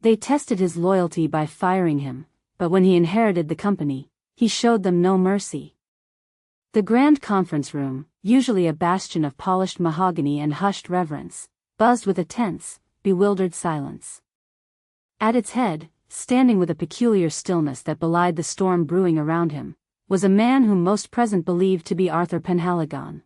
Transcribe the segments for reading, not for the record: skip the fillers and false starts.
They tested his loyalty by firing him, but when he inherited the company, he showed them no mercy. The grand conference room, usually a bastion of polished mahogany and hushed reverence, buzzed with a tense, bewildered silence. At its head, standing with a peculiar stillness that belied the storm brewing around him, was a man whom most present believed to be Arthur Penhaligon.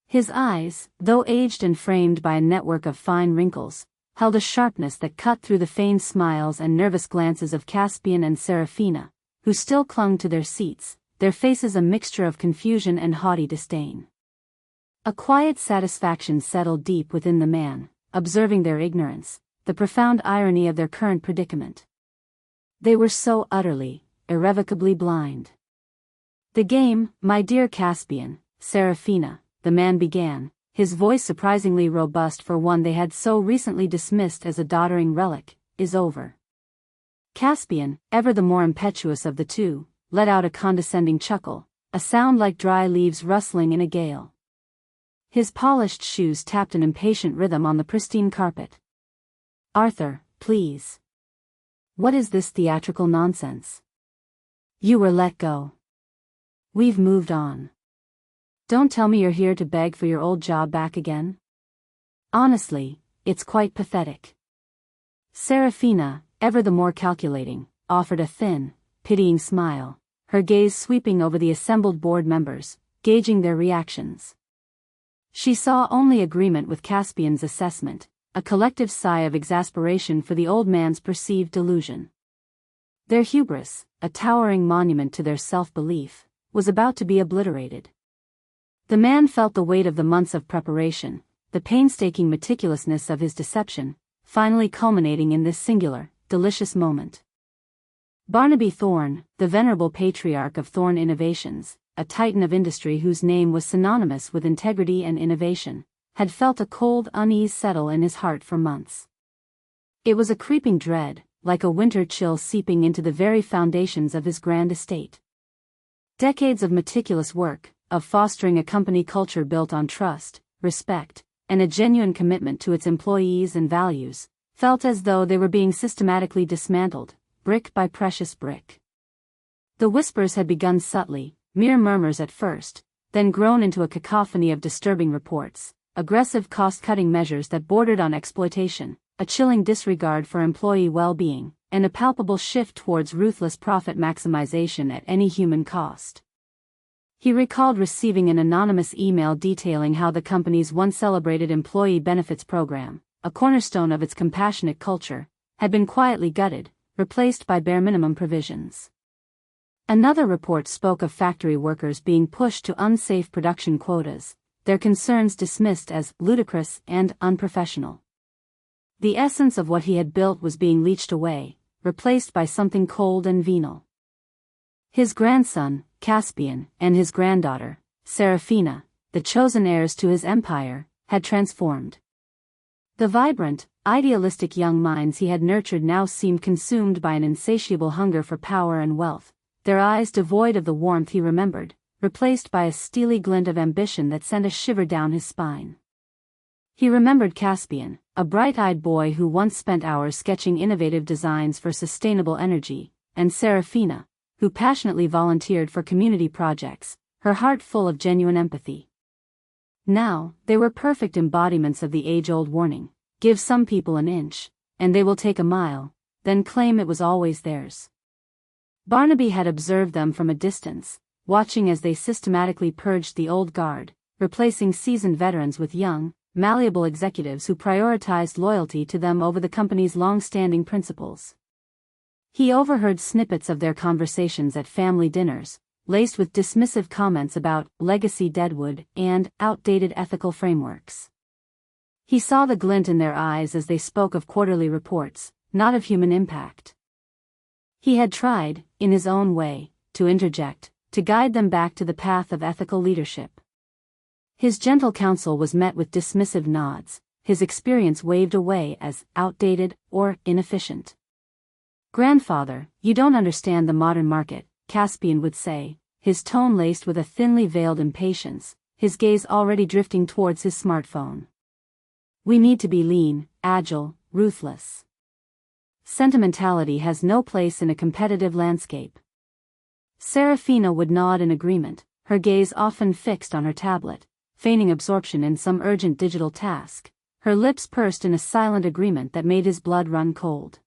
His eyes, though aged and framed by a network of fine wrinkles, held a sharpness that cut through the feigned smiles and nervous glances of Caspian and Seraphina, who still clung to their seats, their faces a mixture of confusion and haughty disdain. A quiet satisfaction settled deep within the man, observing their ignorance, the profound irony of their current predicament. They were so utterly, irrevocably blind. "The game, my dear Caspian, Seraphina," the man began, his voice surprisingly robust for one they had so recently dismissed as a doddering relic, "is over." Caspian, ever the more impetuous of the two, let out a condescending chuckle, a sound like dry leaves rustling in a gale. His polished shoes tapped an impatient rhythm on the pristine carpet. "Arthur, please. What is this theatrical nonsense? You were let go. We've moved on. Don't tell me you're here to beg for your old job back again. Honestly, it's quite pathetic." Seraphina, ever the more calculating, offered a thin, pitying smile, her gaze sweeping over the assembled board members, gauging their reactions. She saw only agreement with Caspian's assessment, a collective sigh of exasperation for the old man's perceived delusion. Their hubris, a towering monument to their self-belief, was about to be obliterated. The man felt the weight of the months of preparation, the painstaking meticulousness of his deception, finally culminating in this singular, delicious moment. Barnaby Thorne, the venerable patriarch of Thorne Innovations, a titan of industry whose name was synonymous with integrity and innovation, had felt a cold unease settle in his heart for months. It was a creeping dread, like a winter chill seeping into the very foundations of his grand estate. Decades of meticulous work, of fostering a company culture built on trust, respect, and a genuine commitment to its employees and values, felt as though they were being systematically dismantled, brick by precious brick. The whispers had begun subtly, mere murmurs at first, then grown into a cacophony of disturbing reports, aggressive cost-cutting measures that bordered on exploitation, a chilling disregard for employee well-being, and a palpable shift towards ruthless profit maximization at any human cost. He recalled receiving an anonymous email detailing how the company's once-celebrated employee benefits program, a cornerstone of its compassionate culture, had been quietly gutted, replaced by bare-minimum provisions. Another report spoke of factory workers being pushed to unsafe production quotas, their concerns dismissed as ludicrous and unprofessional. The essence of what he had built was being leached away, replaced by something cold and venal. His grandson, Caspian, and his granddaughter, Seraphina, the chosen heirs to his empire, had transformed. The vibrant, idealistic young minds he had nurtured now seemed consumed by an insatiable hunger for power and wealth, their eyes devoid of the warmth he remembered, replaced by a steely glint of ambition that sent a shiver down his spine. He remembered Caspian, a bright-eyed boy who once spent hours sketching innovative designs for sustainable energy, and Seraphina, who passionately volunteered for community projects, her heart full of genuine empathy. Now, they were perfect embodiments of the age-old warning, give some people an inch, and they will take a mile, then claim it was always theirs. Barnaby had observed them from a distance, watching as they systematically purged the old guard, replacing seasoned veterans with young, malleable executives who prioritized loyalty to them over the company's long-standing principles. He overheard snippets of their conversations at family dinners, laced with dismissive comments about legacy deadwood and outdated ethical frameworks. He saw the glint in their eyes as they spoke of quarterly reports, not of human impact. He had tried, in his own way, to interject, to guide them back to the path of ethical leadership. His gentle counsel was met with dismissive nods, his experience waved away as outdated or inefficient. "Grandfather, you don't understand the modern market," Caspian would say, his tone laced with a thinly veiled impatience, his gaze already drifting towards his smartphone. "We need to be lean, agile, ruthless." Sentimentality has no place in a competitive landscape. Serafina would nod in agreement, her gaze often fixed on her tablet, feigning absorption in some urgent digital task, her lips pursed in a silent agreement that made his blood run cold.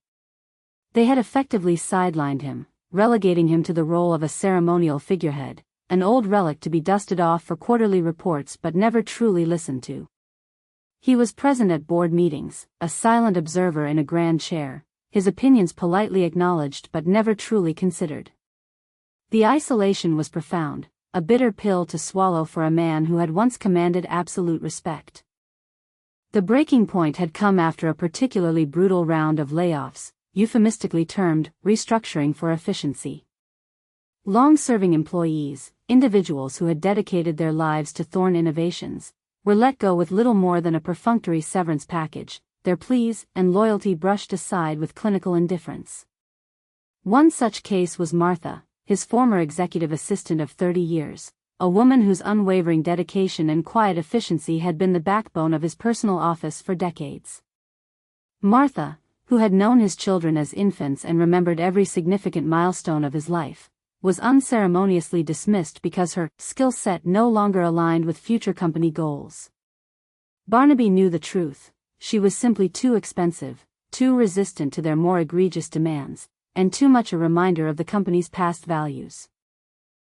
They had effectively sidelined him, relegating him to the role of a ceremonial figurehead, an old relic to be dusted off for quarterly reports but never truly listened to. He was present at board meetings, a silent observer in a grand chair, his opinions politely acknowledged but never truly considered. The isolation was profound, a bitter pill to swallow for a man who had once commanded absolute respect. The breaking point had come after a particularly brutal round of layoffs, euphemistically termed restructuring for efficiency. Long-serving employees, individuals who had dedicated their lives to Thorne Innovations, were let go with little more than a perfunctory severance package, their pleas and loyalty brushed aside with clinical indifference. One such case was Martha, his former executive assistant of 30 years, a woman whose unwavering dedication and quiet efficiency had been the backbone of his personal office for decades. Martha, who had known his children as infants and remembered every significant milestone of his life, was unceremoniously dismissed because her skill set no longer aligned with future company goals. Barnaby knew the truth: she was simply too expensive, too resistant to their more egregious demands, and too much a reminder of the company's past values.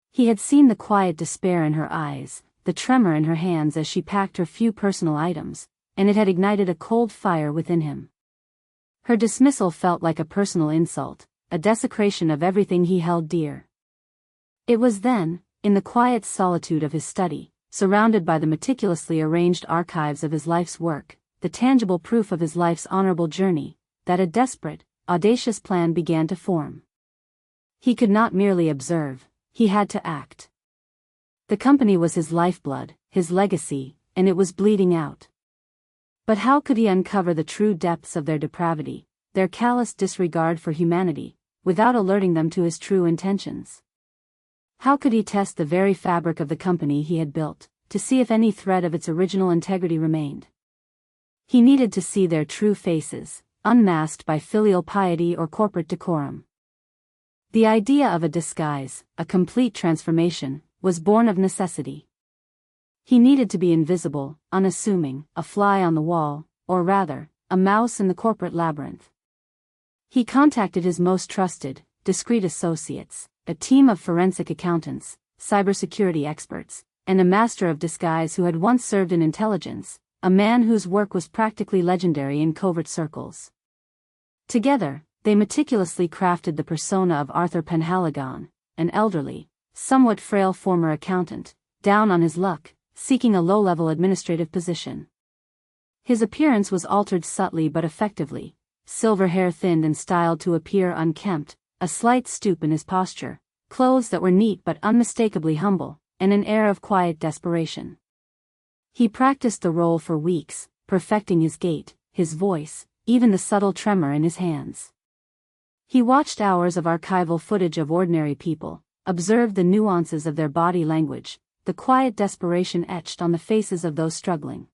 He had seen the quiet despair in her eyes, the tremor in her hands as she packed her few personal items, and it had ignited a cold fire within him. Her dismissal felt like a personal insult, a desecration of everything he held dear. It was then, in the quiet solitude of his study, surrounded by the meticulously arranged archives of his life's work, the tangible proof of his life's honorable journey, that a desperate, audacious plan began to form. He could not merely observe, he had to act. The company was his lifeblood, his legacy, and it was bleeding out. But how could he uncover the true depths of their depravity, their callous disregard for humanity, without alerting them to his true intentions? How could he test the very fabric of the company he had built, to see if any thread of its original integrity remained? He needed to see their true faces, unmasked by filial piety or corporate decorum. The idea of a disguise, a complete transformation, was born of necessity. He needed to be invisible, unassuming, a fly on the wall, or rather, a mouse in the corporate labyrinth. He contacted his most trusted, discreet associates, a team of forensic accountants, cybersecurity experts, and a master of disguise who had once served in intelligence, a man whose work was practically legendary in covert circles. Together, they meticulously crafted the persona of Arthur Penhaligon, an elderly, somewhat frail former accountant, down on his luck, seeking a low-level administrative position. His appearance was altered subtly but effectively, silver hair thinned and styled to appear unkempt, a slight stoop in his posture, clothes that were neat but unmistakably humble, and an air of quiet desperation. He practiced the role for weeks, perfecting his gait, his voice, even the subtle tremor in his hands. He watched hours of archival footage of ordinary people, observed the nuances of their body language, the quiet desperation etched on the faces of those struggling.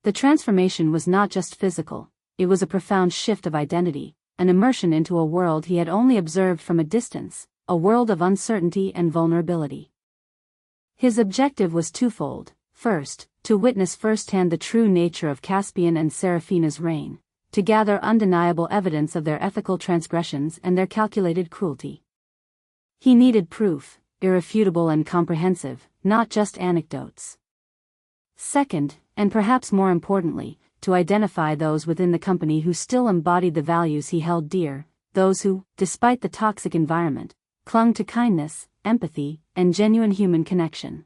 The transformation was not just physical, it was a profound shift of identity, an immersion into a world he had only observed from a distance, a world of uncertainty and vulnerability. His objective was twofold: first, to witness firsthand the true nature of Caspian and Serafina's reign, to gather undeniable evidence of their ethical transgressions and their calculated cruelty. He needed proof, irrefutable and comprehensive, not just anecdotes. Second, and perhaps more importantly, to identify those within the company who still embodied the values he held dear, those who, despite the toxic environment, clung to kindness, empathy, and genuine human connection.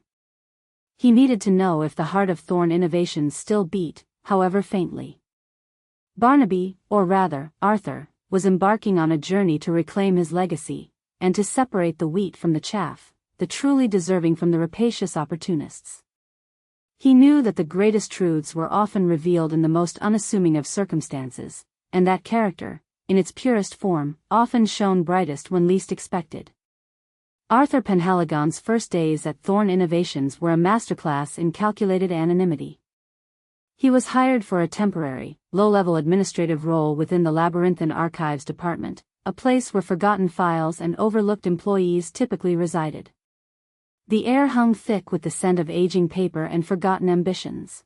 He needed to know if the heart of Thorne Innovations still beat, however faintly. Barnaby, or rather, Arthur, was embarking on a journey to reclaim his legacy, and to separate the wheat from the chaff, the truly deserving from the rapacious opportunists. He knew that the greatest truths were often revealed in the most unassuming of circumstances, and that character, in its purest form, often shone brightest when least expected. Arthur Penhaligon's first days at Thorne Innovations were a masterclass in calculated anonymity. He was hired for a temporary, low-level administrative role within the Labyrinthine Archives Department, a place where forgotten files and overlooked employees typically resided. The air hung thick with the scent of aging paper and forgotten ambitions.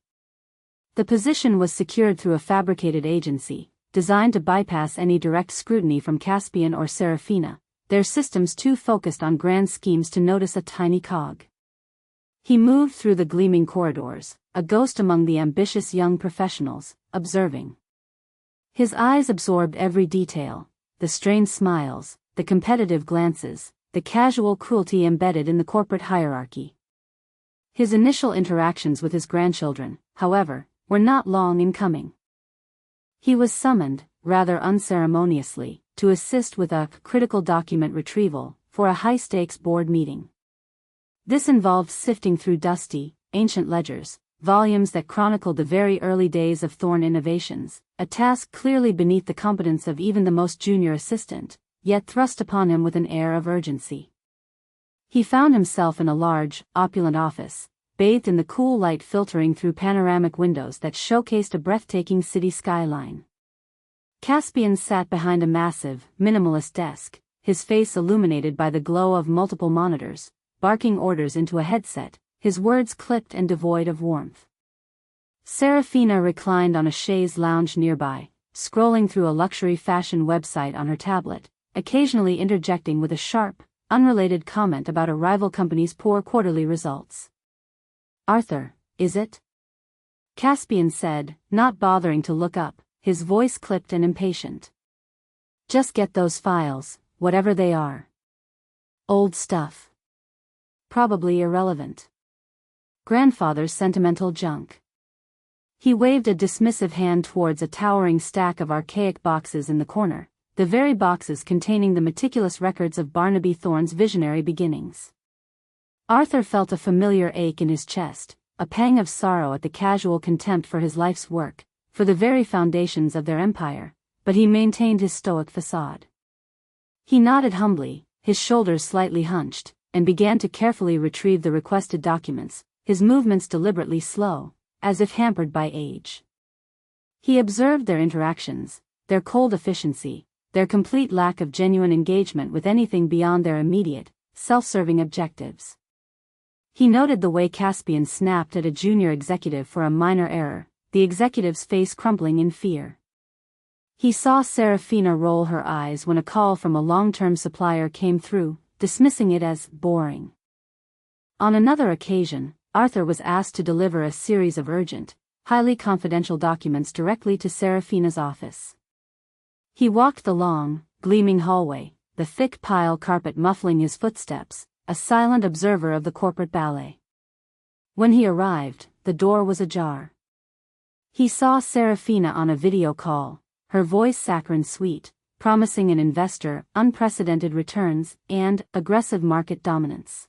The position was secured through a fabricated agency, designed to bypass any direct scrutiny from Caspian or Serafina, their systems too focused on grand schemes to notice a tiny cog. He moved through the gleaming corridors, a ghost among the ambitious young professionals, observing. His eyes absorbed every detail, the strained smiles, the competitive glances, the casual cruelty embedded in the corporate hierarchy. His initial interactions with his grandchildren, however, were not long in coming. He was summoned, rather unceremoniously, to assist with a critical document retrieval for a high-stakes board meeting. This involved sifting through dusty, ancient ledgers, volumes that chronicled the very early days of Thorn Innovations, a task clearly beneath the competence of even the most junior assistant, yet thrust upon him with an air of urgency. He found himself in a large, opulent office, bathed in the cool light filtering through panoramic windows that showcased a breathtaking city skyline. Caspian sat behind a massive, minimalist desk, his face illuminated by the glow of multiple monitors, barking orders into a headset, his words clipped and devoid of warmth. Serafina reclined on a chaise lounge nearby, scrolling through a luxury fashion website on her tablet, occasionally interjecting with a sharp, unrelated comment about a rival company's poor quarterly results. "Arthur, is it?" Caspian said, not bothering to look up, his voice clipped and impatient. "Just get those files, whatever they are. Old stuff. Probably irrelevant. Grandfather's sentimental junk." He waved a dismissive hand towards a towering stack of archaic boxes in the corner, the very boxes containing the meticulous records of Barnaby Thorne's visionary beginnings. Arthur felt a familiar ache in his chest, a pang of sorrow at the casual contempt for his life's work, for the very foundations of their empire, but he maintained his stoic facade. He nodded humbly, his shoulders slightly hunched, and began to carefully retrieve the requested documents, his movements deliberately slow, as if hampered by age. He observed their interactions, their cold efficiency, their complete lack of genuine engagement with anything beyond their immediate, self-serving objectives. He noted the way Caspian snapped at a junior executive for a minor error, the executive's face crumpling in fear. He saw Serafina roll her eyes when a call from a long-term supplier came through, dismissing it as boring. On another occasion, Arthur was asked to deliver a series of urgent, highly confidential documents directly to Serafina's office. He walked the long, gleaming hallway, the thick pile carpet muffling his footsteps, a silent observer of the corporate ballet. When he arrived, the door was ajar. He saw Serafina on a video call, her voice saccharine sweet, promising an investor unprecedented returns and aggressive market dominance.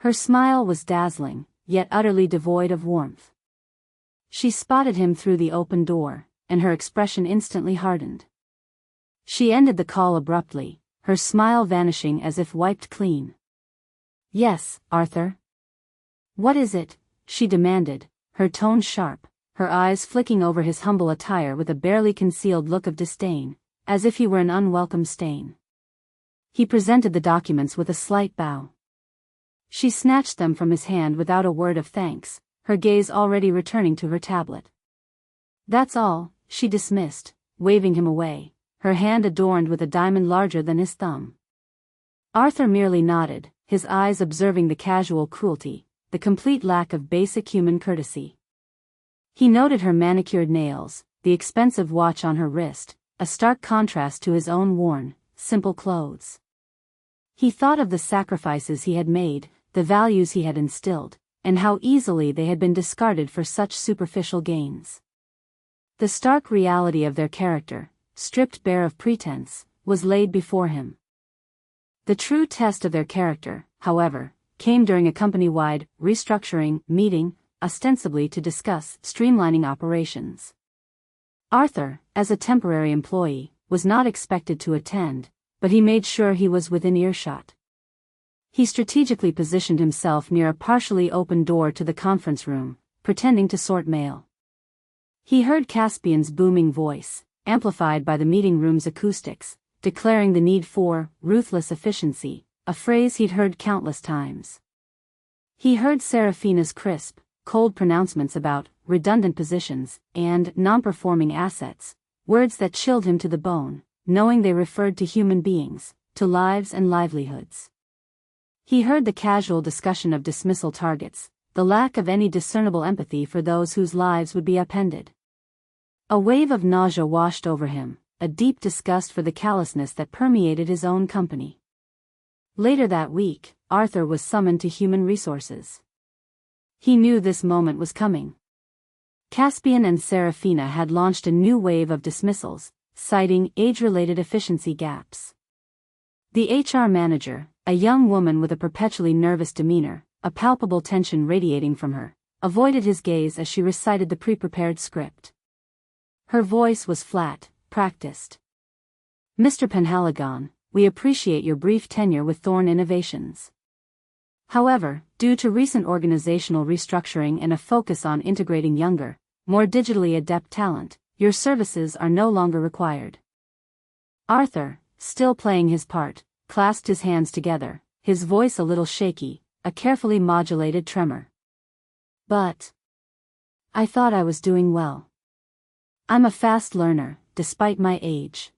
Her smile was dazzling, yet utterly devoid of warmth. She spotted him through the open door, and her expression instantly hardened. She ended the call abruptly, her smile vanishing as if wiped clean. "Yes, Arthur." "What is it?" she demanded, her tone sharp, her eyes flicking over his humble attire with a barely concealed look of disdain, as if he were an unwelcome stain. He presented the documents with a slight bow. She snatched them from his hand without a word of thanks, her gaze already returning to her tablet. "That's all," she dismissed, waving him away, her hand adorned with a diamond larger than his thumb. Arthur merely nodded, his eyes observing the casual cruelty, the complete lack of basic human courtesy. He noted her manicured nails, the expensive watch on her wrist, a stark contrast to his own worn, simple clothes. He thought of the sacrifices he had made, the values he had instilled, and how easily they had been discarded for such superficial gains. The stark reality of their character, stripped bare of pretense, was laid before him. The true test of their character, however, came during a company-wide restructuring meeting, ostensibly to discuss streamlining operations. Arthur, as a temporary employee, was not expected to attend, but he made sure he was within earshot. He strategically positioned himself near a partially open door to the conference room, pretending to sort mail. He heard Caspian's booming voice, amplified by the meeting room's acoustics, declaring the need for ruthless efficiency, a phrase he'd heard countless times. He heard Serafina's crisp, cold pronouncements about redundant positions and non-performing assets, words that chilled him to the bone, knowing they referred to human beings, to lives and livelihoods. He heard the casual discussion of dismissal targets, the lack of any discernible empathy for those whose lives would be upended. A wave of nausea washed over him, a deep disgust for the callousness that permeated his own company. Later that week, Arthur was summoned to Human Resources. He knew this moment was coming. Caspian and Serafina had launched a new wave of dismissals, citing age-related efficiency gaps. The HR manager, a young woman with a perpetually nervous demeanor, a palpable tension radiating from her, avoided his gaze as she recited the pre-prepared script. Her voice was flat, practiced. "Mr. Penhaligon, we appreciate your brief tenure with Thorne Innovations. However, due to recent organizational restructuring and a focus on integrating younger, more digitally adept talent, your services are no longer required." Arthur, still playing his part, clasped his hands together, his voice a little shaky, a carefully modulated tremor. "But I thought I was doing well. I'm a fast learner, despite my age.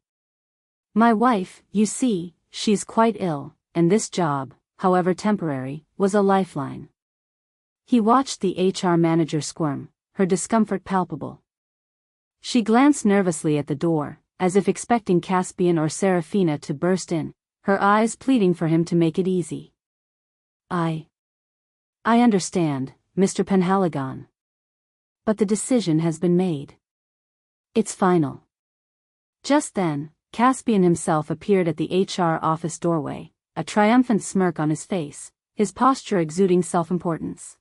My wife, you see, she's quite ill, and this job, however temporary, was a lifeline." He watched the HR manager squirm, her discomfort palpable. She glanced nervously at the door, as if expecting Caspian or Serafina to burst in, her eyes pleading for him to make it easy. I understand, Mr. Penhaligon. But the decision has been made. It's final." Just then, Caspian himself appeared at the HR office doorway, a triumphant smirk on his face, his posture exuding self-importance.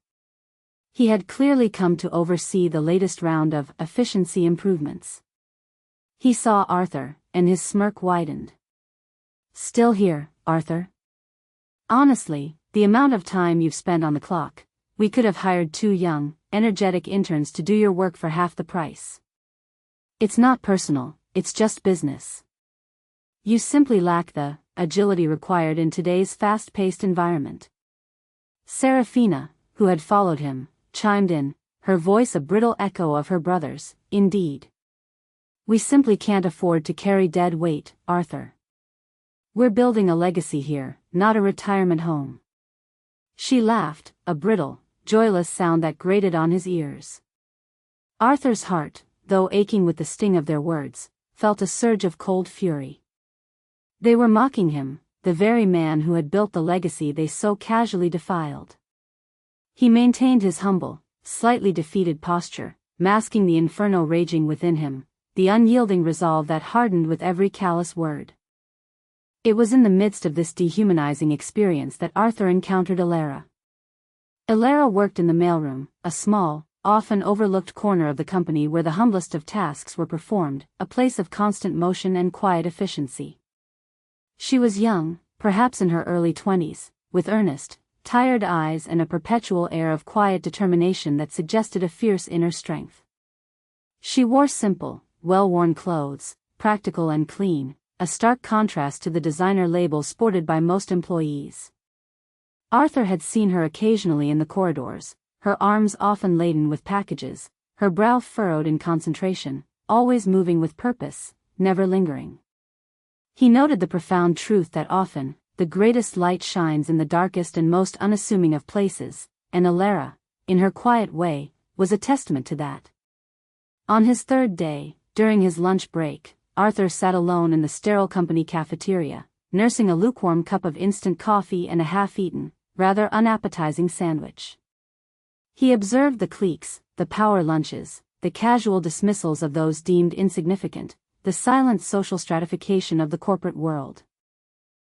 He had clearly come to oversee the latest round of efficiency improvements. He saw Arthur, and his smirk widened. "Still here, Arthur? Honestly, the amount of time you've spent on the clock, we could have hired 2 young, energetic interns to do your work for half the price. It's not personal, it's just business. You simply lack the agility required in today's fast-paced environment." Serafina, who had followed him, chimed in, her voice a brittle echo of her brother's. "Indeed. We simply can't afford to carry dead weight, Arthur. We're building a legacy here, not a retirement home." She laughed, a brittle, joyless sound that grated on his ears. Arthur's heart, though aching with the sting of their words, felt a surge of cold fury. They were mocking him, the very man who had built the legacy they so casually defiled. He maintained his humble, slightly defeated posture, masking the inferno raging within him, the unyielding resolve that hardened with every callous word. It was in the midst of this dehumanizing experience that Arthur encountered Elara. Elara worked in the mailroom, a small, often overlooked corner of the company where the humblest of tasks were performed, a place of constant motion and quiet efficiency. She was young, perhaps in her early 20s, with earnest, tired eyes and a perpetual air of quiet determination that suggested a fierce inner strength. She wore simple, well-worn clothes, practical and clean, a stark contrast to the designer labels sported by most employees. Arthur had seen her occasionally in the corridors, her arms often laden with packages, her brow furrowed in concentration, always moving with purpose, never lingering. He noted the profound truth that often, the greatest light shines in the darkest and most unassuming of places, and Elara, in her quiet way, was a testament to that. On his 3rd day, during his lunch break, Arthur sat alone in the sterile company cafeteria, nursing a lukewarm cup of instant coffee and a half-eaten, rather unappetizing sandwich. He observed the cliques, the power lunches, the casual dismissals of those deemed insignificant, the silent social stratification of the corporate world.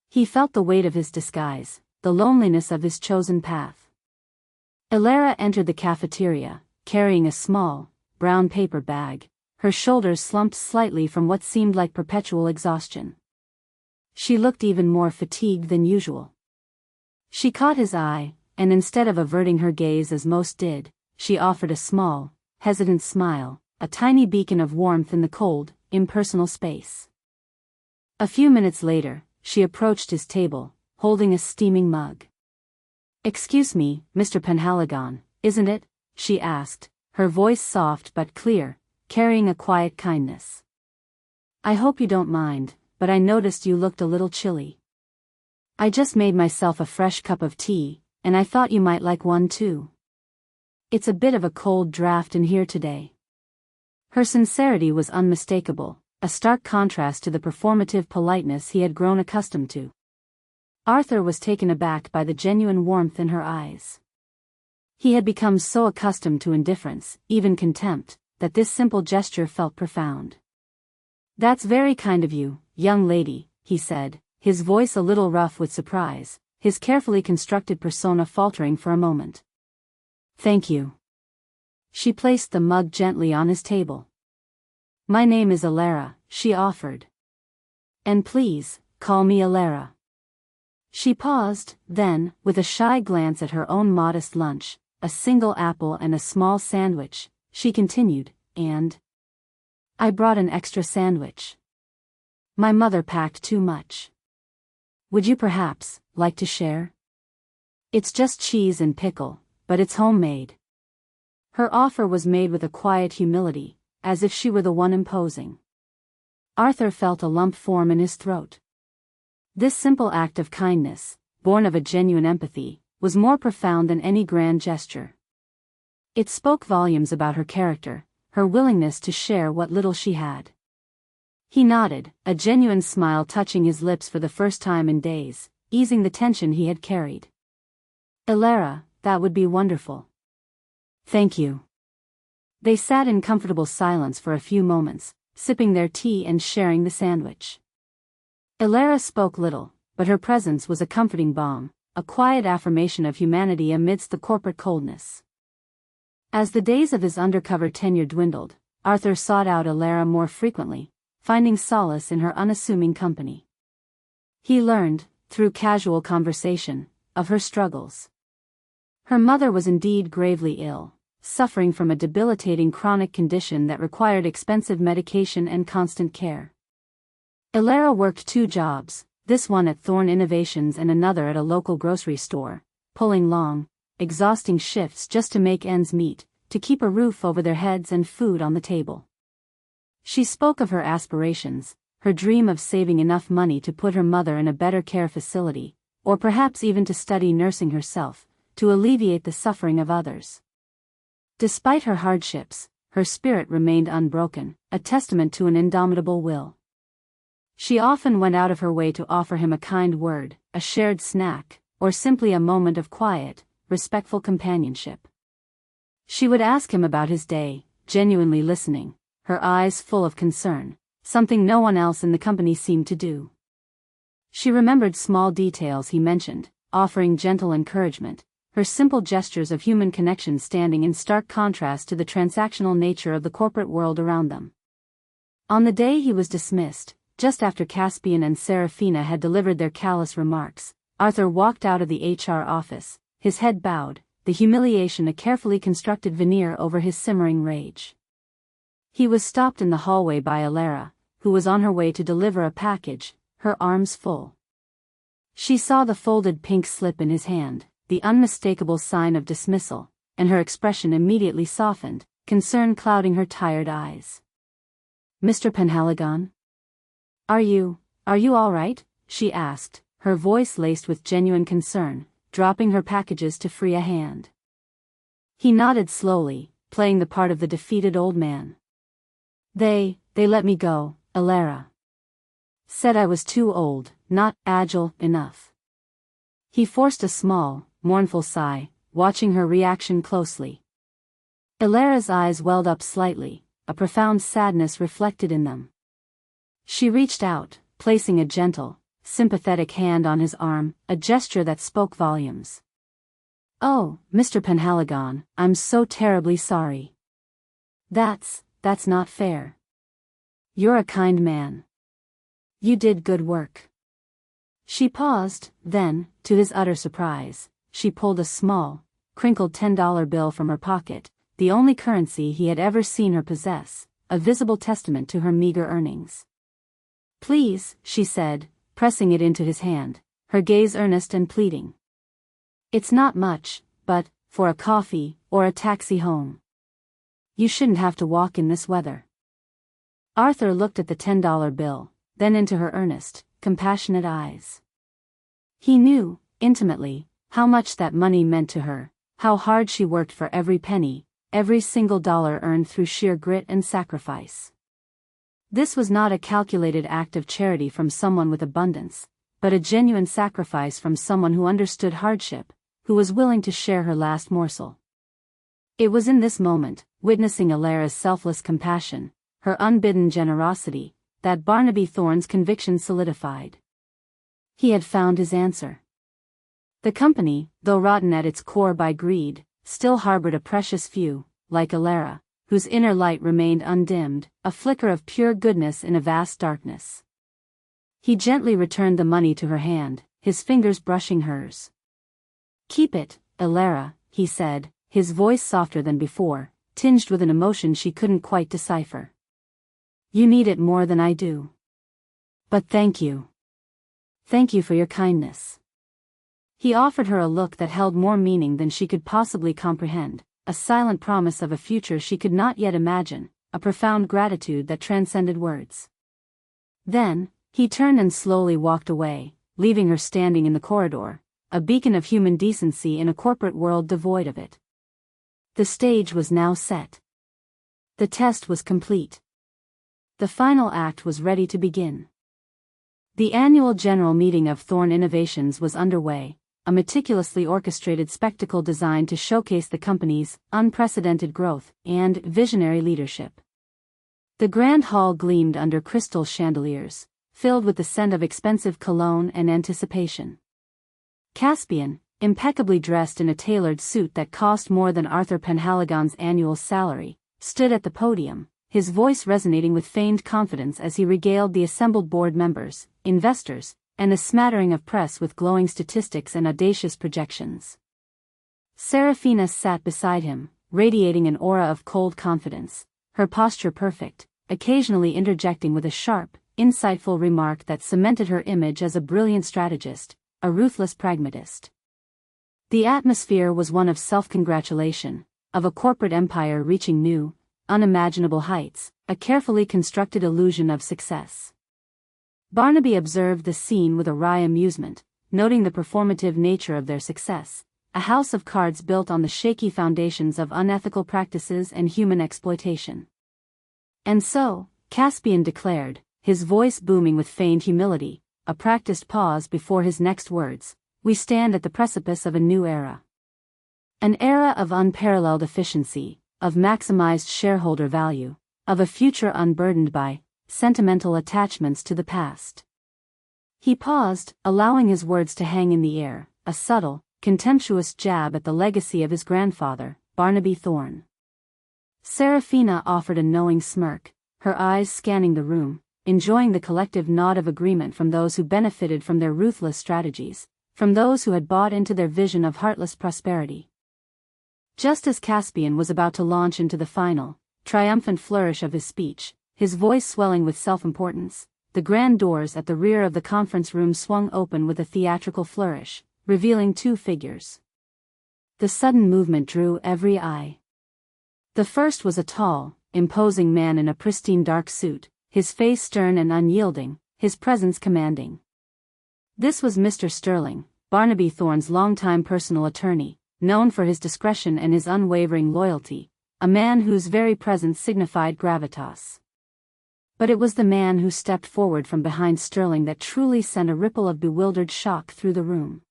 He felt the weight of his disguise, the loneliness of his chosen path. Elara entered the cafeteria, carrying a small, brown paper bag, her shoulders slumped slightly from what seemed like perpetual exhaustion. She looked even more fatigued than usual. She caught his eye, and instead of averting her gaze as most did, she offered a small, hesitant smile, a tiny beacon of warmth in the cold, impersonal space. A few minutes later, she approached his table, holding a steaming mug. "Excuse me, Mr. Penhaligon, isn't it?" she asked, her voice soft but clear, carrying a quiet kindness. "I hope you don't mind, but I noticed you looked a little chilly. I just made myself a fresh cup of tea, and I thought you might like one too. It's a bit of a cold draft in here today." Her sincerity was unmistakable, a stark contrast to the performative politeness he had grown accustomed to. Arthur was taken aback by the genuine warmth in her eyes. He had become so accustomed to indifference, even contempt, that this simple gesture felt profound. "That's very kind of you, young lady," he said, his voice a little rough with surprise, his carefully constructed persona faltering for a moment. "Thank you." She placed the mug gently on his table. "My name is Alara," she offered. "And please, call me Alara." She paused, then, with a shy glance at her own modest lunch, a single apple and a small sandwich, she continued, "And I brought an extra sandwich. My mother packed too much. Would you perhaps like to share? It's just cheese and pickle, but it's homemade." Her offer was made with a quiet humility, as if she were the one imposing. Arthur felt a lump form in his throat. This simple act of kindness, born of a genuine empathy, was more profound than any grand gesture. It spoke volumes about her character, her willingness to share what little she had. He nodded, a genuine smile touching his lips for the first time in days, easing the tension he had carried. "Alara, that would be wonderful." "Thank you." They sat in comfortable silence for a few moments, sipping their tea and sharing the sandwich. Alara spoke little, but her presence was a comforting balm, a quiet affirmation of humanity amidst the corporate coldness. As the days of his undercover tenure dwindled, Arthur sought out Alara more frequently, finding solace in her unassuming company. He learned, through casual conversation, of her struggles. Her mother was indeed gravely ill, suffering from a debilitating chronic condition that required expensive medication and constant care. Alara worked 2 jobs, this one at Thorn Innovations and another at a local grocery store, pulling long, exhausting shifts just to make ends meet, to keep a roof over their heads and food on the table. She spoke of her aspirations, her dream of saving enough money to put her mother in a better care facility, or perhaps even to study nursing herself, to alleviate the suffering of others. Despite her hardships, her spirit remained unbroken, a testament to an indomitable will. She often went out of her way to offer him a kind word, a shared snack, or simply a moment of quiet, respectful companionship. She would ask him about his day, genuinely listening, her eyes full of concern, something no one else in the company seemed to do. She remembered small details he mentioned, offering gentle encouragement, her simple gestures of human connection standing in stark contrast to the transactional nature of the corporate world around them. On the day he was dismissed, just after Caspian and Serafina had delivered their callous remarks, Arthur walked out of the HR office, his head bowed, the humiliation a carefully constructed veneer over his simmering rage. He was stopped in the hallway by Alara, who was on her way to deliver a package, her arms full. She saw the folded pink slip in his hand, the unmistakable sign of dismissal, and her expression immediately softened, concern clouding her tired eyes. "Mr. Penhaligon? Are you all right?" she asked, her voice laced with genuine concern, dropping her packages to free a hand. He nodded slowly, playing the part of the defeated old man. They let me go, Alara. Said I was too old, not agile enough." He forced a small, mournful sigh, watching her reaction closely. Alara's eyes welled up slightly, a profound sadness reflected in them. She reached out, placing a gentle, sympathetic hand on his arm, a gesture that spoke volumes. "Oh, Mr. Penhaligon, I'm so terribly sorry. That's not fair. You're a kind man. You did good work." She paused, then, to his utter surprise, she pulled a small, crinkled $10 bill from her pocket, the only currency he had ever seen her possess, a visible testament to her meager earnings. "Please," she said, pressing it into his hand, her gaze earnest and pleading. "It's not much, but, for a coffee, or a taxi home. You shouldn't have to walk in this weather." Arthur looked at the $10 bill, then into her earnest, compassionate eyes. He knew, intimately, how much that money meant to her, how hard she worked for every penny, every single dollar earned through sheer grit and sacrifice. This was not a calculated act of charity from someone with abundance, but a genuine sacrifice from someone who understood hardship, who was willing to share her last morsel. It was in this moment, witnessing Alara's selfless compassion, her unbidden generosity, that Barnaby Thorne's conviction solidified. He had found his answer. The company, though rotten at its core by greed, still harbored a precious few, like Alara, whose inner light remained undimmed, a flicker of pure goodness in a vast darkness. He gently returned the money to her hand, his fingers brushing hers. "Keep it, Alara," he said, his voice softer than before, tinged with an emotion she couldn't quite decipher. "You need it more than I do. But thank you. Thank you for your kindness." He offered her a look that held more meaning than she could possibly comprehend, a silent promise of a future she could not yet imagine, a profound gratitude that transcended words. Then, he turned and slowly walked away, leaving her standing in the corridor, a beacon of human decency in a corporate world devoid of it. The stage was now set. The test was complete. The final act was ready to begin. The annual general meeting of Thorne Innovations was underway, a meticulously orchestrated spectacle designed to showcase the company's unprecedented growth and visionary leadership. The grand hall gleamed under crystal chandeliers, filled with the scent of expensive cologne and anticipation. Caspian, impeccably dressed in a tailored suit that cost more than Arthur Penhaligon's annual salary, stood at the podium, his voice resonating with feigned confidence as he regaled the assembled board members, investors, and a smattering of press with glowing statistics and audacious projections. Serafina sat beside him, radiating an aura of cold confidence, her posture perfect, occasionally interjecting with a sharp, insightful remark that cemented her image as a brilliant strategist, a ruthless pragmatist. The atmosphere was one of self-congratulation, of a corporate empire reaching new, unimaginable heights, a carefully constructed illusion of success. Barnaby observed the scene with a wry amusement, noting the performative nature of their success, a house of cards built on the shaky foundations of unethical practices and human exploitation. "And so," Caspian declared, his voice booming with feigned humility, a practiced pause before his next words, "we stand at the precipice of a new era. An era of unparalleled efficiency, of maximized shareholder value, of a future unburdened by sentimental attachments to the past." He paused, allowing his words to hang in the air, a subtle, contemptuous jab at the legacy of his grandfather, Barnaby Thorne. Serafina offered a knowing smirk, her eyes scanning the room, enjoying the collective nod of agreement from those who benefited from their ruthless strategies, from those who had bought into their vision of heartless prosperity. Just as Caspian was about to launch into the final, triumphant flourish of his speech, his voice swelling with self-importance, the grand doors at the rear of the conference room swung open with a theatrical flourish, revealing two figures. The sudden movement drew every eye. The first was a tall, imposing man in a pristine dark suit, his face stern and unyielding, his presence commanding. This was Mr. Sterling, Barnaby Thorne's longtime personal attorney, known for his discretion and his unwavering loyalty, a man whose very presence signified gravitas. But it was the man who stepped forward from behind Sterling that truly sent a ripple of bewildered shock through the room.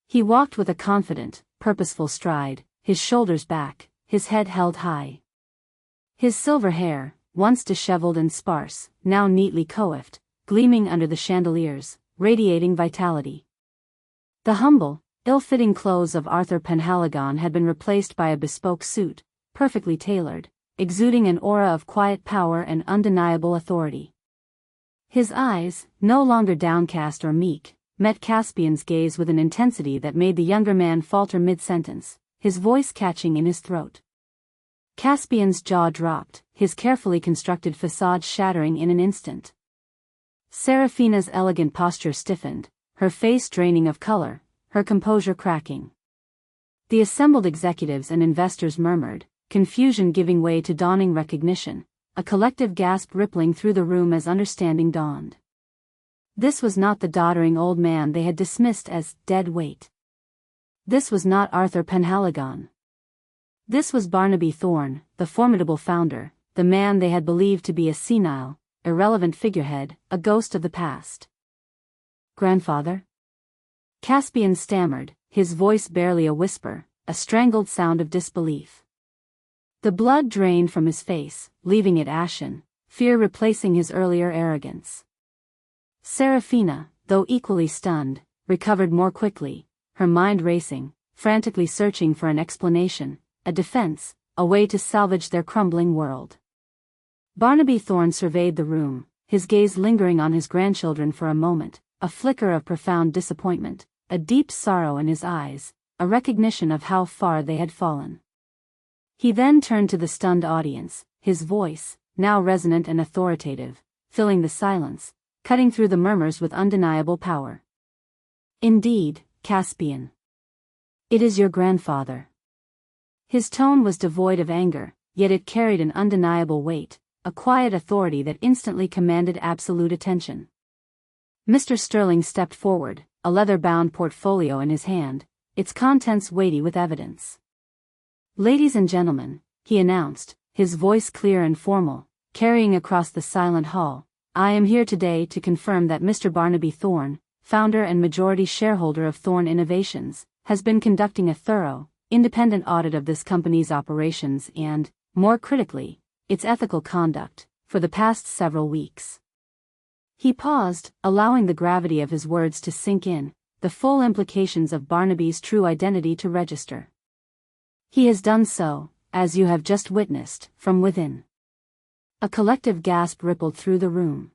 He walked with a confident, purposeful stride, his shoulders back, his head held high. His silver hair, once disheveled and sparse, now neatly coiffed, gleaming under the chandeliers, radiating vitality. The humble, ill-fitting clothes of Arthur Penhaligon had been replaced by a bespoke suit, perfectly tailored, exuding an aura of quiet power and undeniable authority. His eyes, no longer downcast or meek, met Caspian's gaze with an intensity that made the younger man falter mid-sentence, his voice catching in his throat. Caspian's jaw dropped, his carefully constructed facade shattering in an instant. Serafina's elegant posture stiffened, her face draining of color, her composure cracking. The assembled executives and investors murmured, confusion giving way to dawning recognition, a collective gasp rippling through the room as understanding dawned. This was not the doddering old man they had dismissed as dead weight. This was not Arthur Penhaligon. This was Barnaby Thorne, the formidable founder, the man they had believed to be a senile, irrelevant figurehead, a ghost of the past. Grandfather? Caspian stammered, his voice barely a whisper, a strangled sound of disbelief. The blood drained from his face, leaving it ashen, fear replacing his earlier arrogance. Serafina, though equally stunned, recovered more quickly, her mind racing, frantically searching for an explanation, a defense, a way to salvage their crumbling world. Barnaby Thorne surveyed the room, his gaze lingering on his grandchildren for a moment, a flicker of profound disappointment, a deep sorrow in his eyes, a recognition of how far they had fallen. He then turned to the stunned audience, his voice, now resonant and authoritative, filling the silence, cutting through the murmurs with undeniable power. Indeed, Caspian. It is your grandfather. His tone was devoid of anger, yet it carried an undeniable weight, a quiet authority that instantly commanded absolute attention. Mr. Sterling stepped forward, a leather-bound portfolio in his hand, its contents weighty with evidence. "Ladies and gentlemen," he announced, his voice clear and formal, carrying across the silent hall, "I am here today to confirm that Mr. Barnaby Thorne, founder and majority shareholder of Thorne Innovations, has been conducting a thorough, independent audit of this company's operations and, more critically, its ethical conduct, for the past several weeks." He paused, allowing the gravity of his words to sink in, the full implications of Barnaby's true identity to register. He has done so, as you have just witnessed, from within. A collective gasp rippled through the room.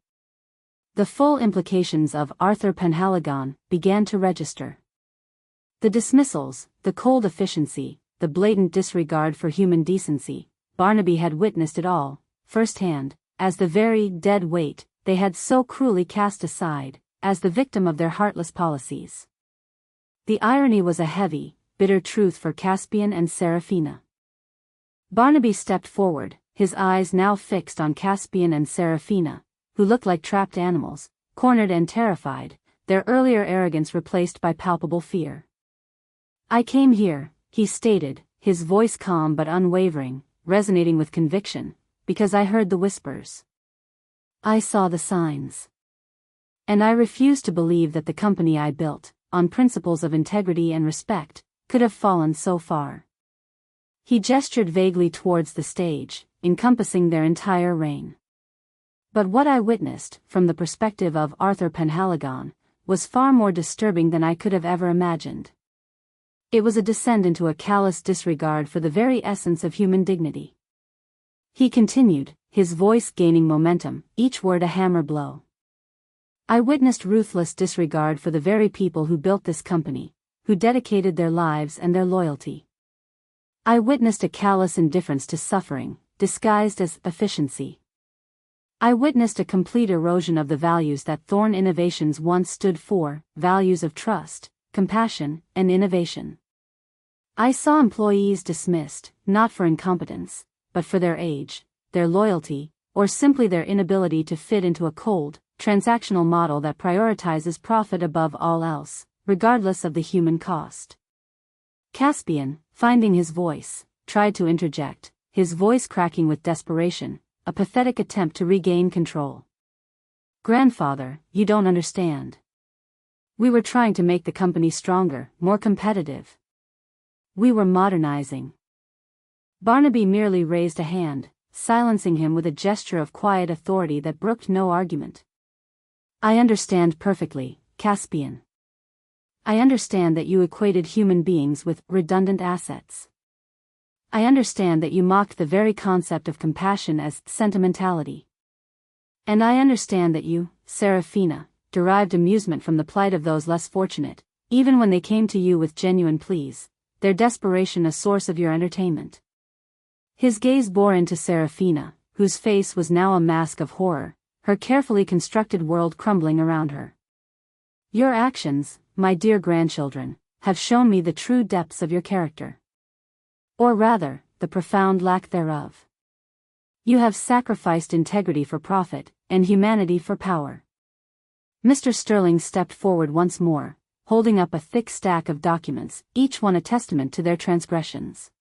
The full implications of Arthur Penhaligon began to register. The dismissals, the cold efficiency, the blatant disregard for human decency, Barnaby had witnessed it all, firsthand, as the very dead weight they had so cruelly cast aside, as the victim of their heartless policies. The irony was a heavy, bitter truth for Caspian and Serafina. Barnaby stepped forward, his eyes now fixed on Caspian and Serafina, who looked like trapped animals, cornered and terrified, their earlier arrogance replaced by palpable fear. "I came here," he stated, his voice calm but unwavering, resonating with conviction, "because I heard the whispers. I saw the signs. And I refuse to believe that the company I built, on principles of integrity and respect, could have fallen so far." He gestured vaguely towards the stage, encompassing their entire reign. "But what I witnessed, from the perspective of Arthur Penhaligon, was far more disturbing than I could have ever imagined. It was a descent into a callous disregard for the very essence of human dignity." He continued, his voice gaining momentum, each word a hammer blow. "I witnessed ruthless disregard for the very people who built this company, who dedicated their lives and their loyalty. I witnessed a callous indifference to suffering, disguised as efficiency. I witnessed a complete erosion of the values that Thorne Innovations once stood for, values of trust, compassion, and innovation. I saw employees dismissed, not for incompetence, but for their age, their loyalty, or simply their inability to fit into a cold, transactional model that prioritizes profit above all else, regardless of the human cost." Caspian, finding his voice, tried to interject, his voice cracking with desperation, a pathetic attempt to regain control. "Grandfather, you don't understand. We were trying to make the company stronger, more competitive. We were modernizing." Barnaby merely raised a hand, silencing him with a gesture of quiet authority that brooked no argument. "I understand perfectly, Caspian. I understand that you equated human beings with redundant assets. I understand that you mocked the very concept of compassion as sentimentality. And I understand that you, Serafina, derived amusement from the plight of those less fortunate, even when they came to you with genuine pleas, their desperation a source of your entertainment. His gaze bore into Serafina, whose face was now a mask of horror, her carefully constructed world crumbling around her. Your actions, my dear grandchildren, have shown me the true depths of your character. Or rather, the profound lack thereof. You have sacrificed integrity for profit, and humanity for power. Mr. Sterling stepped forward once more, holding up a thick stack of documents, each one a testament to their transgressions.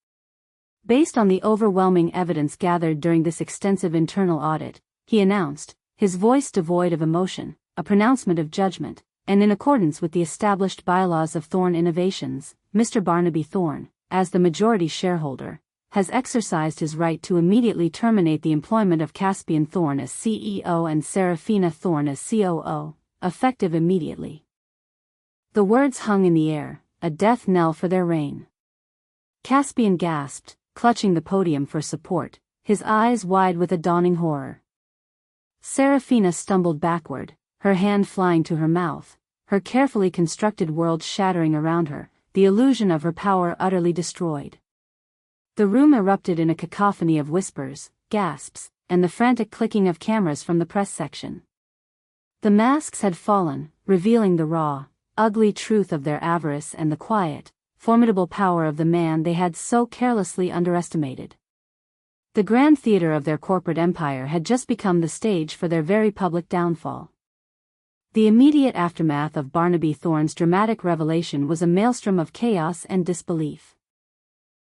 Based on the overwhelming evidence gathered during this extensive internal audit, he announced, his voice devoid of emotion, a pronouncement of judgment, and in accordance with the established bylaws of Thorne Innovations, Mr. Barnaby Thorne, as the majority shareholder, has exercised his right to immediately terminate the employment of Caspian Thorne as CEO and Serafina Thorne as COO, effective immediately. The words hung in the air, a death knell for their reign. Caspian gasped, clutching the podium for support, his eyes wide with a dawning horror. Serafina stumbled backward, her hand flying to her mouth, her carefully constructed world shattering around her, the illusion of her power utterly destroyed. The room erupted in a cacophony of whispers, gasps, and the frantic clicking of cameras from the press section. The masks had fallen, revealing the raw, ugly truth of their avarice and the quiet, formidable power of the man they had so carelessly underestimated. The grand theater of their corporate empire had just become the stage for their very public downfall. The immediate aftermath of Barnaby Thorne's dramatic revelation was a maelstrom of chaos and disbelief.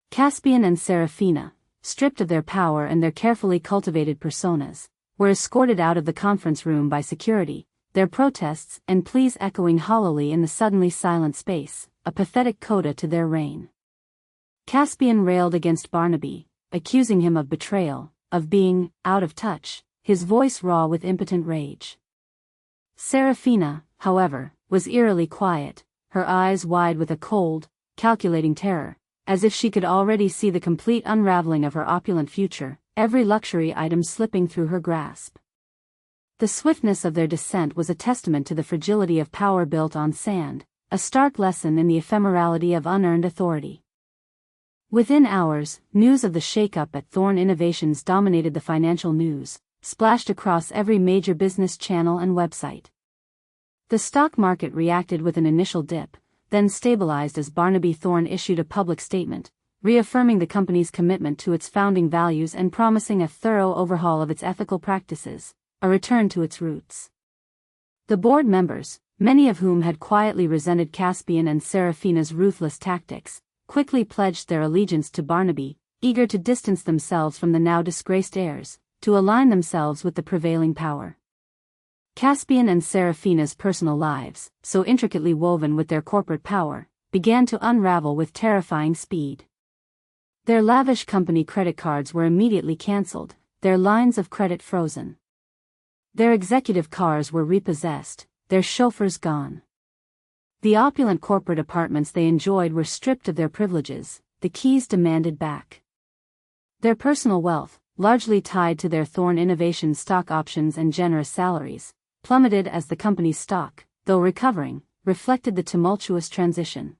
Caspian and Serafina, stripped of their power and their carefully cultivated personas, were escorted out of the conference room by security, their protests and pleas echoing hollowly in the suddenly silent space, a pathetic coda to their reign. Caspian railed against Barnaby, accusing him of betrayal, of being out of touch, his voice raw with impotent rage. Serafina, however, was eerily quiet, her eyes wide with a cold, calculating terror, as if she could already see the complete unraveling of her opulent future, every luxury item slipping through her grasp. The swiftness of their descent was a testament to the fragility of power built on sand, a stark lesson in the ephemerality of unearned authority. Within hours, news of the shakeup at Thorne Innovations dominated the financial news, splashed across every major business channel and website. The stock market reacted with an initial dip, then stabilized as Barnaby Thorne issued a public statement, reaffirming the company's commitment to its founding values and promising a thorough overhaul of its ethical practices, a return to its roots. The board members, many of whom had quietly resented Caspian and Serafina's ruthless tactics, quickly pledged their allegiance to Barnaby, eager to distance themselves from the now disgraced heirs, to align themselves with the prevailing power. Caspian and Serafina's personal lives, so intricately woven with their corporate power, began to unravel with terrifying speed. Their lavish company credit cards were immediately cancelled, their lines of credit frozen. Their executive cars were repossessed, their chauffeurs gone. The opulent corporate apartments they enjoyed were stripped of their privileges, the keys demanded back. Their personal wealth, largely tied to their Thorne Innovations stock options and generous salaries, plummeted as the company's stock, though recovering, reflected the tumultuous transition.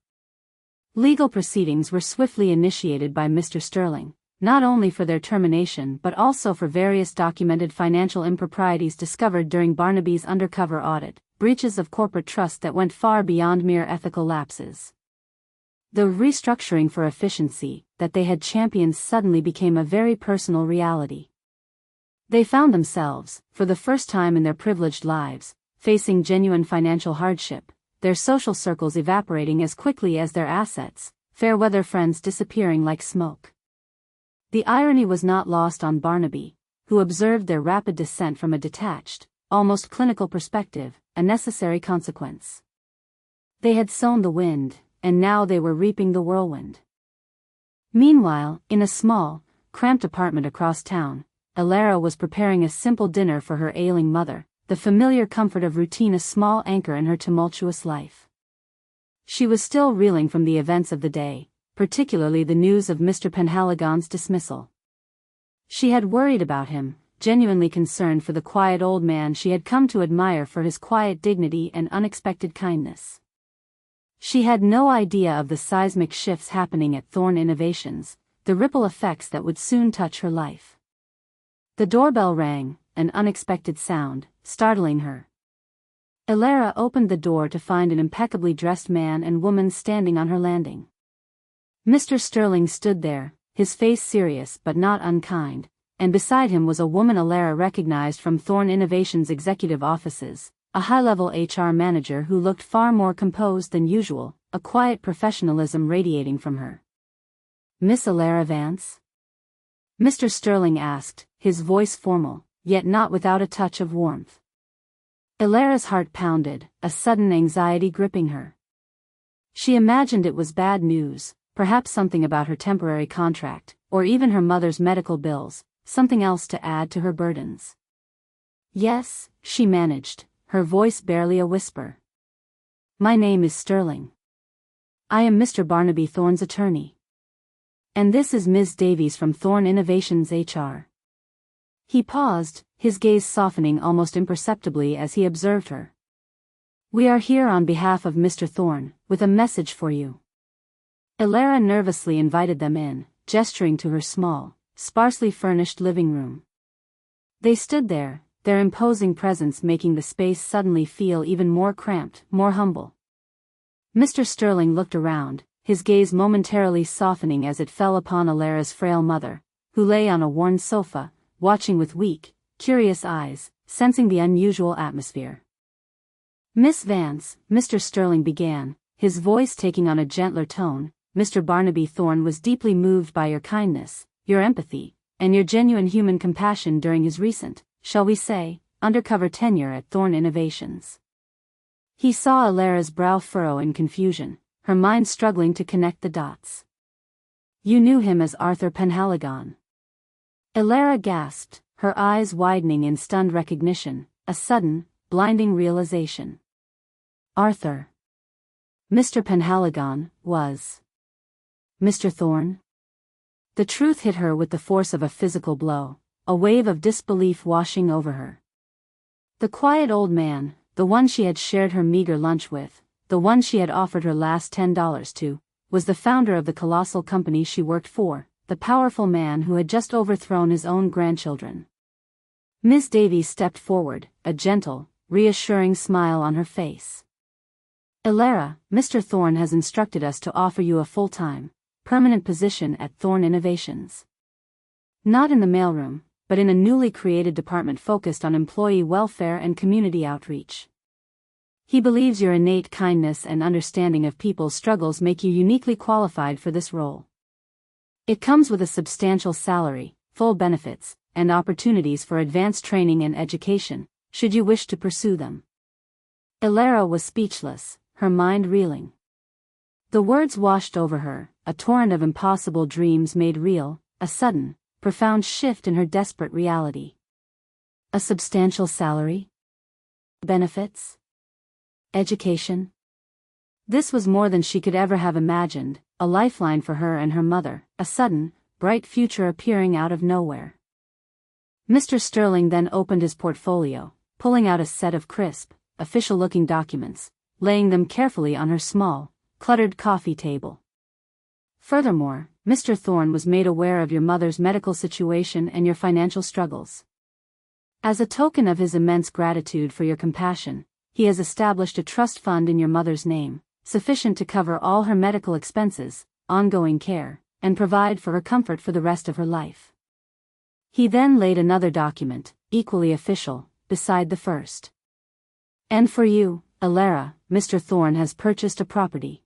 Legal proceedings were swiftly initiated by Mr. Sterling, not only for their termination but also for various documented financial improprieties discovered during Barnaby's undercover audit, breaches of corporate trust that went far beyond mere ethical lapses. The restructuring for efficiency that they had championed suddenly became a very personal reality. They found themselves, for the first time in their privileged lives, facing genuine financial hardship, their social circles evaporating as quickly as their assets, fair-weather friends disappearing like smoke. The irony was not lost on Barnaby, who observed their rapid descent from a detached, almost clinical perspective, a necessary consequence. They had sown the wind, and now they were reaping the whirlwind. Meanwhile, in a small, cramped apartment across town, Elara was preparing a simple dinner for her ailing mother, the familiar comfort of routine a small anchor in her tumultuous life. She was still reeling from the events of the day, particularly the news of Mr. Penhaligon's dismissal. She had worried about him, genuinely concerned for the quiet old man she had come to admire for his quiet dignity and unexpected kindness. She had no idea of the seismic shifts happening at Thorne Innovations, the ripple effects that would soon touch her life. The doorbell rang, an unexpected sound, startling her. Elara opened the door to find an impeccably dressed man and woman standing on her landing. Mr. Sterling stood there, his face serious but not unkind, and beside him was a woman Elara recognized from Thorne Innovations' executive offices, a high-level HR manager who looked far more composed than usual, a quiet professionalism radiating from her. "Miss Elara Vance?" Mr. Sterling asked, his voice formal, yet not without a touch of warmth. Elara's heart pounded, a sudden anxiety gripping her. She imagined it was bad news, perhaps something about her temporary contract, or even her mother's medical bills, something else to add to her burdens. "Yes," she managed, her voice barely a whisper. "My name is Sterling. I am Mr. Barnaby Thorne's attorney. And this is Ms. Davies from Thorne Innovations HR." He paused, his gaze softening almost imperceptibly as he observed her. "We are here on behalf of Mr. Thorne, with a message for you." Elara nervously invited them in, gesturing to her small, sparsely furnished living room. They stood there, their imposing presence making the space suddenly feel even more cramped, more humble. Mr. Sterling looked around, his gaze momentarily softening as it fell upon Elara's frail mother, who lay on a worn sofa, watching with weak, curious eyes, sensing the unusual atmosphere. "Miss Vance," Mr. Sterling began, his voice taking on a gentler tone, "Mr. Barnaby Thorne was deeply moved by your kindness, your empathy, and your genuine human compassion during his recent, shall we say, undercover tenure at Thorne Innovations." He saw Elara's brow furrow in confusion, her mind struggling to connect the dots. "You knew him as Arthur Penhaligon?" Elara gasped, her eyes widening in stunned recognition, a sudden, blinding realization. Arthur. Mr. Penhaligon was Mr. Thorne? The truth hit her with the force of a physical blow, a wave of disbelief washing over her. The quiet old man, the one she had shared her meager lunch with, the one she had offered her last $10 to, was the founder of the colossal company she worked for, the powerful man who had just overthrown his own grandchildren. Miss Davies stepped forward, a gentle, reassuring smile on her face. "Elara, Mr. Thorne has instructed us to offer you a full-time, permanent position at Thorne Innovations. Not in the mailroom, but in a newly created department focused on employee welfare and community outreach. He believes your innate kindness and understanding of people's struggles make you uniquely qualified for this role. It comes with a substantial salary, full benefits, and opportunities for advanced training and education, should you wish to pursue them." Elara was speechless, her mind reeling. The words washed over her, a torrent of impossible dreams made real, a sudden, profound shift in her desperate reality. A substantial salary? Benefits? Education? This was more than she could ever have imagined, a lifeline for her and her mother, a sudden, bright future appearing out of nowhere. Mr. Sterling then opened his portfolio, pulling out a set of crisp, official-looking documents, laying them carefully on her small, cluttered coffee table. "Furthermore, Mr. Thorne was made aware of your mother's medical situation and your financial struggles. As a token of his immense gratitude for your compassion, he has established a trust fund in your mother's name, sufficient to cover all her medical expenses, ongoing care, and provide for her comfort for the rest of her life." He then laid another document, equally official, beside the first. "And for you, Elara, Mr. Thorne has purchased a property.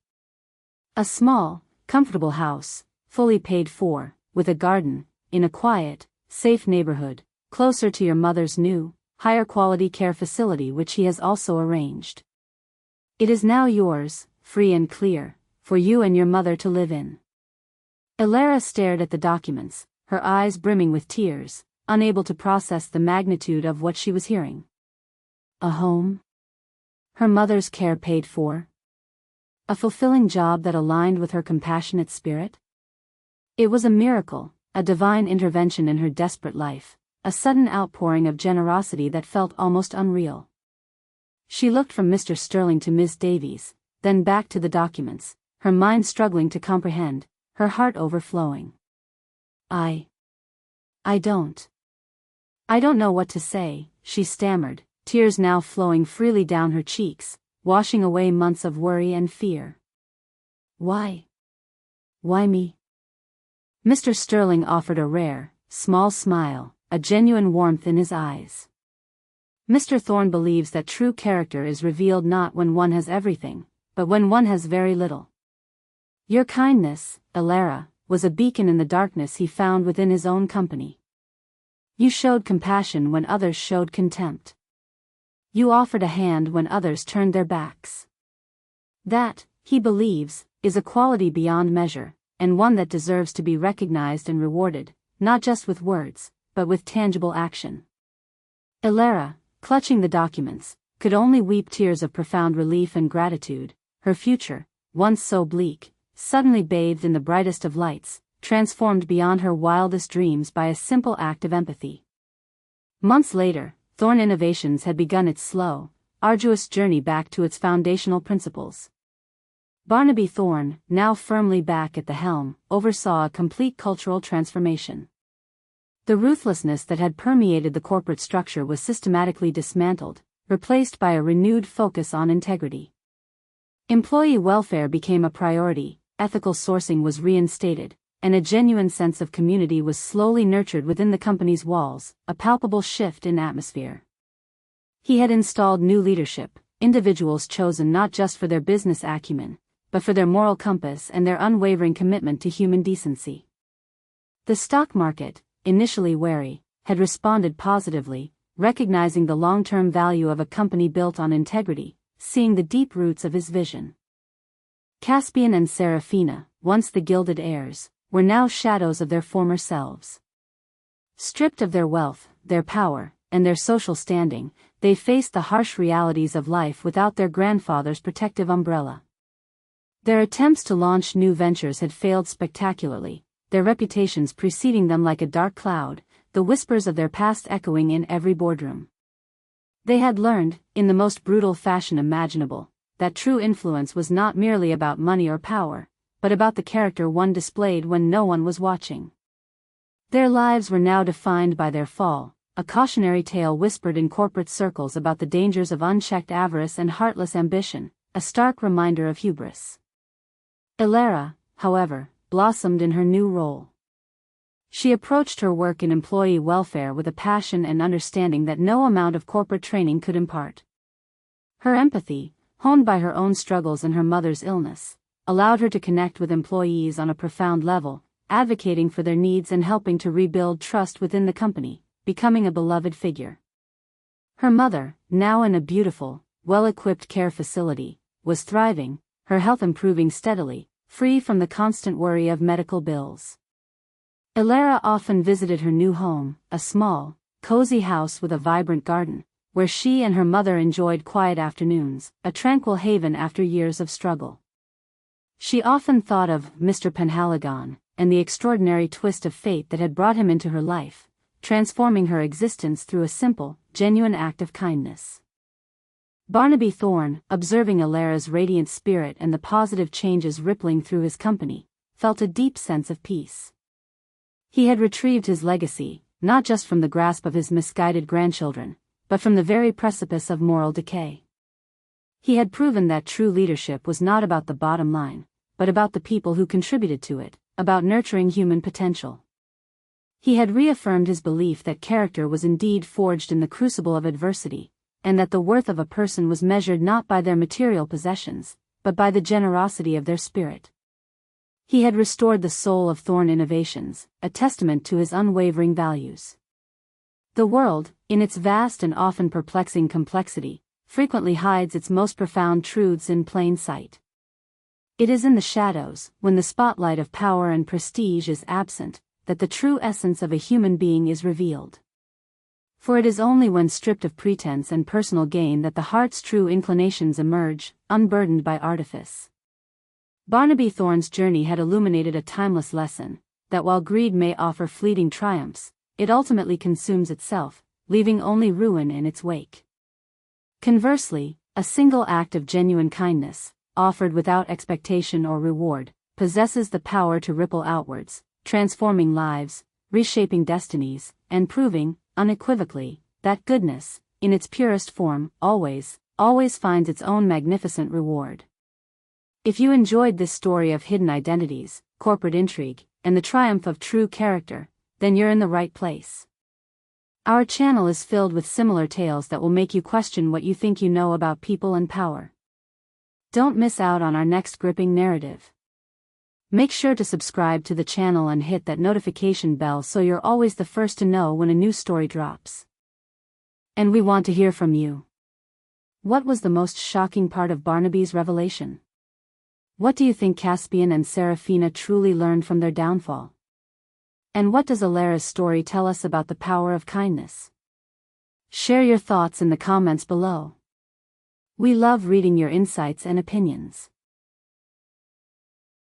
A small, comfortable house, fully paid for, with a garden, in a quiet, safe neighborhood, closer to your mother's new, higher quality care facility which he has also arranged. It is now yours, free and clear, for you and your mother to live in." Elara stared at the documents, her eyes brimming with tears, unable to process the magnitude of what she was hearing. A home? Her mother's care paid for? A fulfilling job that aligned with her compassionate spirit? It was a miracle, a divine intervention in her desperate life, a sudden outpouring of generosity that felt almost unreal. She looked from Mr. Sterling to Miss Davies, then back to the documents, her mind struggling to comprehend, her heart overflowing. I don't. I don't know what to say, she stammered, tears now flowing freely down her cheeks, washing away months of worry and fear. Why? Why me? Mr. Sterling offered a rare, small smile, a genuine warmth in his eyes. Mr. Thorne believes that true character is revealed not when one has everything, but when one has very little. Your kindness, Elara, was a beacon in the darkness he found within his own company. You showed compassion when others showed contempt. You offered a hand when others turned their backs. That, he believes, is a quality beyond measure, and one that deserves to be recognized and rewarded, not just with words, but with tangible action. Elara, clutching the documents, could only weep tears of profound relief and gratitude. Her future, once so bleak, suddenly bathed in the brightest of lights, transformed beyond her wildest dreams by a simple act of empathy. Months later, Thorne Innovations had begun its slow, arduous journey back to its foundational principles. Barnaby Thorne, now firmly back at the helm, oversaw a complete cultural transformation. The ruthlessness that had permeated the corporate structure was systematically dismantled, replaced by a renewed focus on integrity. Employee welfare became a priority, ethical sourcing was reinstated, and a genuine sense of community was slowly nurtured within the company's walls, a palpable shift in atmosphere. He had installed new leadership, individuals chosen not just for their business acumen, but for their moral compass and their unwavering commitment to human decency. The stock market, initially wary, had responded positively, recognizing the long-term value of a company built on integrity, seeing the deep roots of his vision. Caspian and Serafina, once the gilded heirs, were now shadows of their former selves. Stripped of their wealth, their power, and their social standing, they faced the harsh realities of life without their grandfather's protective umbrella. Their attempts to launch new ventures had failed spectacularly, their reputations preceding them like a dark cloud, the whispers of their past echoing in every boardroom. They had learned, in the most brutal fashion imaginable, that true influence was not merely about money or power, but about the character one displayed when no one was watching. Their lives were now defined by their fall, a cautionary tale whispered in corporate circles about the dangers of unchecked avarice and heartless ambition, a stark reminder of hubris. Elara, however, blossomed in her new role. She approached her work in employee welfare with a passion and understanding that no amount of corporate training could impart. Her empathy, honed by her own struggles and her mother's illness, allowed her to connect with employees on a profound level, advocating for their needs and helping to rebuild trust within the company, becoming a beloved figure. Her mother, now in a beautiful, well-equipped care facility, was thriving, her health improving steadily, free from the constant worry of medical bills. Elara often visited her new home, a small, cozy house with a vibrant garden, where she and her mother enjoyed quiet afternoons, a tranquil haven after years of struggle. She often thought of Mr. Penhaligon, and the extraordinary twist of fate that had brought him into her life, transforming her existence through a simple, genuine act of kindness. Barnaby Thorne, observing Elara's radiant spirit and the positive changes rippling through his company, felt a deep sense of peace. He had retrieved his legacy, not just from the grasp of his misguided grandchildren, but from the very precipice of moral decay. He had proven that true leadership was not about the bottom line, but about the people who contributed to it, about nurturing human potential. He had reaffirmed his belief that character was indeed forged in the crucible of adversity, and that the worth of a person was measured not by their material possessions, but by the generosity of their spirit. He had restored the soul of Thorne Innovations, a testament to his unwavering values. The world, in its vast and often perplexing complexity, frequently hides its most profound truths in plain sight. It is in the shadows, when the spotlight of power and prestige is absent, that the true essence of a human being is revealed. For it is only when stripped of pretense and personal gain that the heart's true inclinations emerge, unburdened by artifice. Barnaby Thorne's journey had illuminated a timeless lesson, that while greed may offer fleeting triumphs, it ultimately consumes itself, leaving only ruin in its wake. Conversely, a single act of genuine kindness, offered without expectation or reward, possesses the power to ripple outwards, transforming lives, reshaping destinies, and proving, unequivocally, that goodness, in its purest form, always finds its own magnificent reward. If you enjoyed this story of hidden identities, corporate intrigue, and the triumph of true character, then you're in the right place. Our channel is filled with similar tales that will make you question what you think you know about people and power. Don't miss out on our next gripping narrative. Make sure to subscribe to the channel and hit that notification bell so you're always the first to know when a new story drops. And we want to hear from you. What was the most shocking part of Barnaby's revelation? What do you think Caspian and Serafina truly learned from their downfall? And what does Alara's story tell us about the power of kindness? Share your thoughts in the comments below. We love reading your insights and opinions.